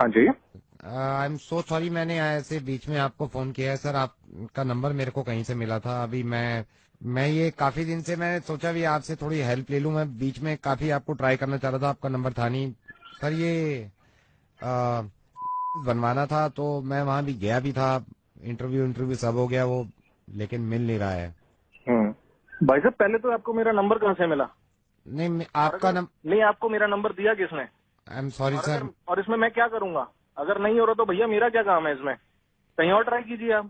हाँ जी। I am so sorry, मैंने ऐसे बीच में आपको फोन किया है सर। आपका नंबर मेरे को कहीं से मिला था। अभी मैं ये काफी दिन से मैं सोचा भी आपसे थोड़ी हेल्प ले लूं। मैं बीच में काफी आपको ट्राई करना चाह रहा था, आपका नंबर था नहीं सर। ये आ, बनवाना था तो मैं वहां भी गया भी था। इंटरव्यू इंटरव्यू सब हो गया वो, लेकिन मिल नहीं रहा है। भाई साहब, पहले तो आपको मेरा नंबर कहाँ से मिला? नहीं और आपका अगर नम नहीं, आपको मेरा नंबर दिया किसने? आई एम सॉरी और सर। अगर और इसमें मैं क्या करूंगा? अगर नहीं हो रहा तो भैया मेरा क्या काम है इसमें? कहीं और ट्राई कीजिए आप।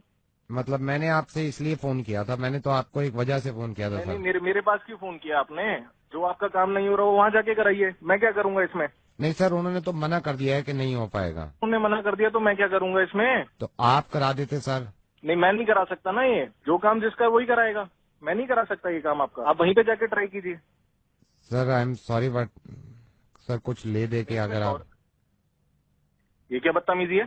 मतलब मैंने आपसे इसलिए फोन किया था, मैंने तो आपको एक वजह से फोन किया था नहीं नहीं, सर। मेरे पास क्यों फोन किया आपने? जो आपका काम नहीं हो रहा वो वहाँ जाके कराइए, मैं क्या करूंगा इसमें? नहीं सर, उन्होंने तो मना कर दिया है कि नहीं हो पाएगा। उन्होंने मना कर दिया तो मैं क्या करूंगा इसमें? तो आप करा देते सर। नहीं, मैं नहीं करा सकता ना। ये जो काम जिसका है वही कराएगा। मैं नहीं करा सकता ये काम आपका। आप वहीं पे जाके ट्राई कीजिए। Sir I am sorry but sir कुछ ले दे के इसमें अगर आप। और ये क्या बदतमीजी है?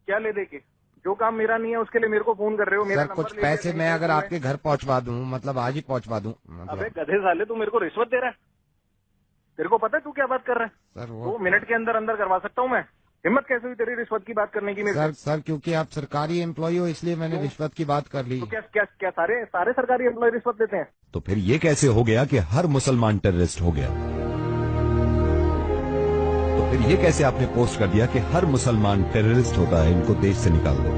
क्या ले दे के? जो काम मेरा नहीं है उसके लिए मेरे को फोन कर रहे हो? मेरा सर कुछ नंबर ले लिया पैसे कहीं मैं से अगर तुमने? आपके घर पहुंचवा दूं, मतलब आज ही पहुंचवा दूं अबे मतलब। गधे साले, तू मेरे को रिश्वत दे रहा है? तेरे को पता है तू क्या बात कर रहा है? सर वो 2 मिनट के अंदर अंदर करवा सकता हूँ मैं। हिम्मत कैसे हुई तेरी रिश्वत की बात करने की मेरे से? सर क्योंकि आप सरकारी एम्प्लॉय हो इसलिए मैंने क्यों? रिश्वत की बात कर ली। तो क्या क्या क्या सारे सारे सरकारी एम्प्लॉय रिश्वत देते हैं? तो फिर ये कैसे हो गया कि हर मुसलमान टेररिस्ट हो गया? तो फिर ये कैसे आपने पोस्ट कर दिया कि हर मुसलमान टेररिस्ट होता है, इनको देश से निकाल दो?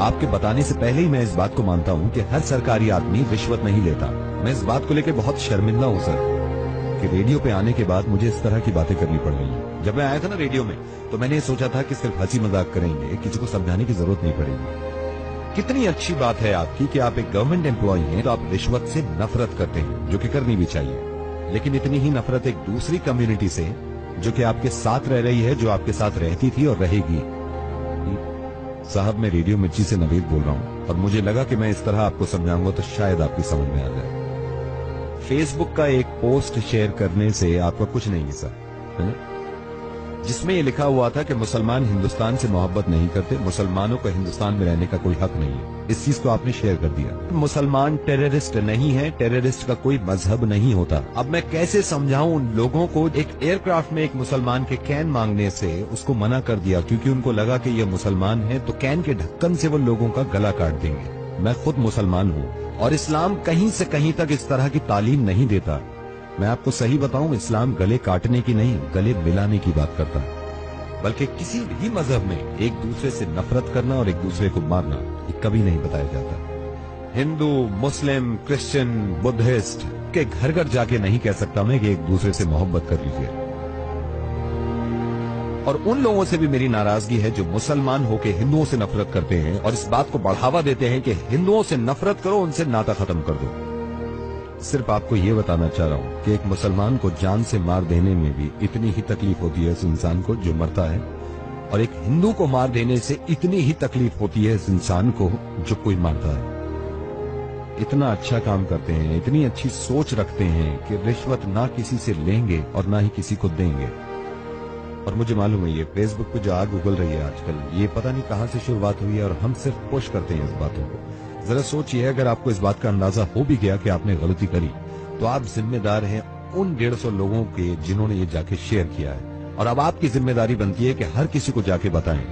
आपके बताने से पहले ही मैं इस बात को मानता हूं कि हर सरकारी आदमी रिश्वत नहीं लेता। मैं इस बात को लेकर बहुत शर्मिंदा हूं सर कि रेडियो पे आने के बाद मुझे इस तरह की बातें करनी पड़ रही हैं। जब मैं आया था ना रेडियो में, तो मैंने ये सोचा था कि सिर्फ हंसी मजाक करेंगे, किसी को समझाने की जरूरत नहीं पड़ेगी। कितनी अच्छी बात है आपकी कि आप एक गवर्नमेंट एम्प्लॉय हैं तो आप रिश्वत से नफरत करते हैं, जो कि करनी भी चाहिए। लेकिन इतनी ही नफरत एक दूसरी कम्युनिटी से, जो कि आपके साथ रह रही है, जो आपके साथ रहती थी और रहेगी। साहब, मैं रेडियो मिर्ची से नवीद बोल रहा हूं और मुझे लगा कि मैं इस तरह आपको समझाऊंगा तो शायद आपकी समझ में आ जाए। फेसबुक का एक पोस्ट शेयर करने से आपका कुछ नहीं है सर, है ना? जिसमें ये लिखा हुआ था कि मुसलमान हिंदुस्तान से मोहब्बत नहीं करते, मुसलमानों को हिंदुस्तान में रहने का कोई हक नहीं है। इस चीज को आपने शेयर कर दिया। मुसलमान टेररिस्ट नहीं है, टेररिस्ट का कोई मजहब नहीं होता। अब मैं कैसे समझाऊं उन लोगों को? एक एयरक्राफ्ट में एक मुसलमान के कैन मांगने से उसको मना कर दिया क्योंकि उनको लगा कि ये मुसलमान है, तो कैन के ढक्कन से वो लोगों का गला काट देंगे। मैं खुद मुसलमान हूँ और इस्लाम कहीं से कहीं तक इस तरह की तालीम नहीं देता। मैं आपको सही बताऊं, इस्लाम गले काटने की नहीं, गले मिलाने की बात करता है। बल्कि किसी भी मजहब में एक दूसरे से नफरत करना और एक दूसरे को मारना ये कभी नहीं बताया जाता। हिंदू, मुस्लिम, क्रिश्चियन, बुद्धिस्ट के घर घर जाके नहीं कह सकता मैं कि एक दूसरे से मोहब्बत कर लीजिए। और उन लोगों से भी मेरी नाराजगी है जो मुसलमान होके हिंदुओं से नफरत करते हैं और इस बात को बढ़ावा देते हैं कि हिंदुओं से नफरत करो, उनसे नाता खत्म कर दो। सिर्फ आपको ये बताना चाह रहा हूं कि एक मुसलमान को जान से मार देने में भी इतनी ही तकलीफ होती है इस इंसान को जो मरता है, और एक हिंदू को मार देने से इतनी ही तकलीफ होती है इस इंसान को जो कोई मारता है। इतना अच्छा काम करते हैं, इतनी अच्छी सोच रखते हैं कि रिश्वत ना किसी से लेंगे और ना ही किसी को देंगे। और मुझे मालूम है ये फेसबुक पे जो आग उगल रही है आजकल, ये पता नहीं कहां से शुरुआत हुई है और हम सिर्फ पुश करते हैं इस बातों को। जरा सोचिए, अगर आपको इस बात का अंदाजा हो भी गया कि आपने गलती करी, तो आप जिम्मेदार हैं उन 150 लोगों के जिन्होंने ये जाके शेयर किया है। और अब आपकी जिम्मेदारी बनती है कि हर किसी को जाके बताएं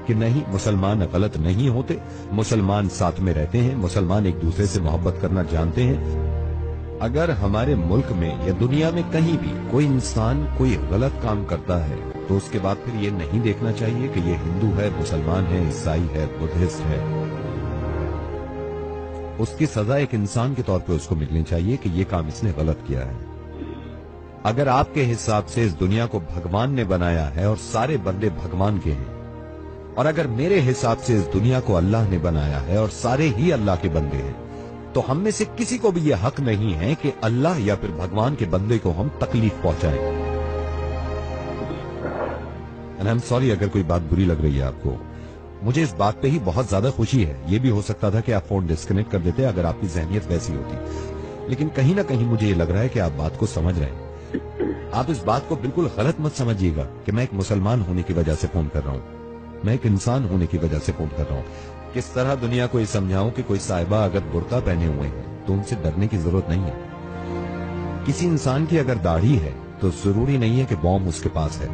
कि नहीं, मुसलमान गलत नहीं होते, मुसलमान साथ में रहते हैं, मुसलमान एक दूसरे से मोहब्बत करना जानते हैं। अगर हमारे मुल्क में या दुनिया में कहीं भी कोई इंसान कोई गलत काम करता है तो उसके बाद फिर ये नहीं देखना चाहिए कि ये हिंदू है, मुसलमान है, ईसाई है, बुद्धिस्ट है। उसकी सजा एक इंसान के तौर पे उसको मिलनी चाहिए कि ये काम इसने गलत किया है। अगर आपके हिसाब से इस दुनिया को भगवान ने बनाया है और सारे बंदे भगवान के हैं, और अगर मेरे हिसाब से इस दुनिया को अल्लाह ने बनाया है और सारे ही अल्लाह के बंदे हैं, तो हम में से किसी को भी यह हक नहीं है कि अल्लाह या फिर भगवान के बंदे को हम तकलीफ पहुंचाएं। एंड आई एम सॉरी अगर कोई बात बुरी लग रही है आपको। मुझे इस बात पे ही बहुत ज्यादा खुशी है। ये भी हो सकता था कि आप फोन डिस्कनेक्ट कर देते अगर आपकी जहनियत वैसी होती, लेकिन कहीं ना कहीं मुझे ये लग रहा है कि आप बात को समझ रहे हैं। आप इस बात को बिल्कुल गलत मत समझिएगा कि मैं एक मुसलमान होने की वजह से फोन कर रहा हूं, मैं एक इंसान होने की वजह से फोन कर रहा हूं। किस तरह दुनिया को ये समझाऊं कि कोई साहिबा अगर बुर्का पहने हुए हैं तो उनसे डरने की जरूरत नहीं है। किसी इंसान की अगर दाढ़ी है तो जरूरी नहीं है कि बॉम्ब उसके पास है।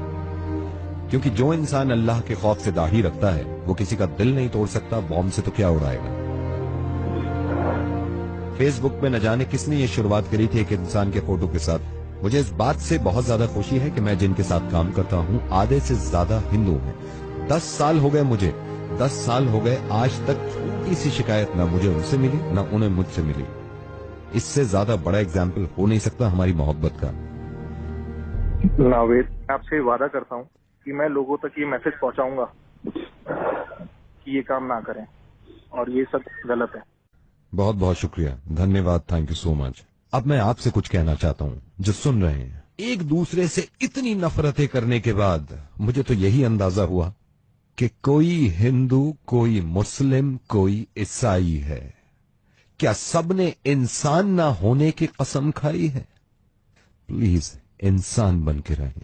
क्योंकि जो इंसान अल्लाह के खौफ से दाढ़ी रखता है वो किसी का दिल नहीं तोड़ सकता, बॉम्ब से तो क्या उड़ाएगा। फेसबुक पे न जाने किसने ये शुरुआत करी थी एक इंसान के फोटो के साथ। मुझे इस बात से बहुत ज्यादा खुशी है कि मैं जिनके साथ काम करता हूँ आधे से ज्यादा हिंदू हैं। 10 साल हो गए मुझे, 10 साल हो गए, आज तक छोटी सी शिकायत ना मुझे उनसे मिली ना उन्हें मुझसे मिली। इससे ज्यादा बड़ा एग्जाम्पल हो नहीं सकता हमारी मोहब्बत का। नावेद, आपसे वादा करता हूँ कि मैं लोगों तक ये मैसेज पहुंचाऊंगा कि ये काम ना करें और ये सब गलत है। बहुत बहुत शुक्रिया, धन्यवाद, थैंक यू सो मच। अब मैं आपसे कुछ कहना चाहता हूँ जो सुन रहे हैं। एक दूसरे से इतनी नफरतें करने के बाद मुझे तो यही अंदाजा हुआ कि कोई हिंदू, कोई मुस्लिम, कोई ईसाई है। क्या सबने इंसान ना होने की कसम खाई है? प्लीज इंसान बन के रहें।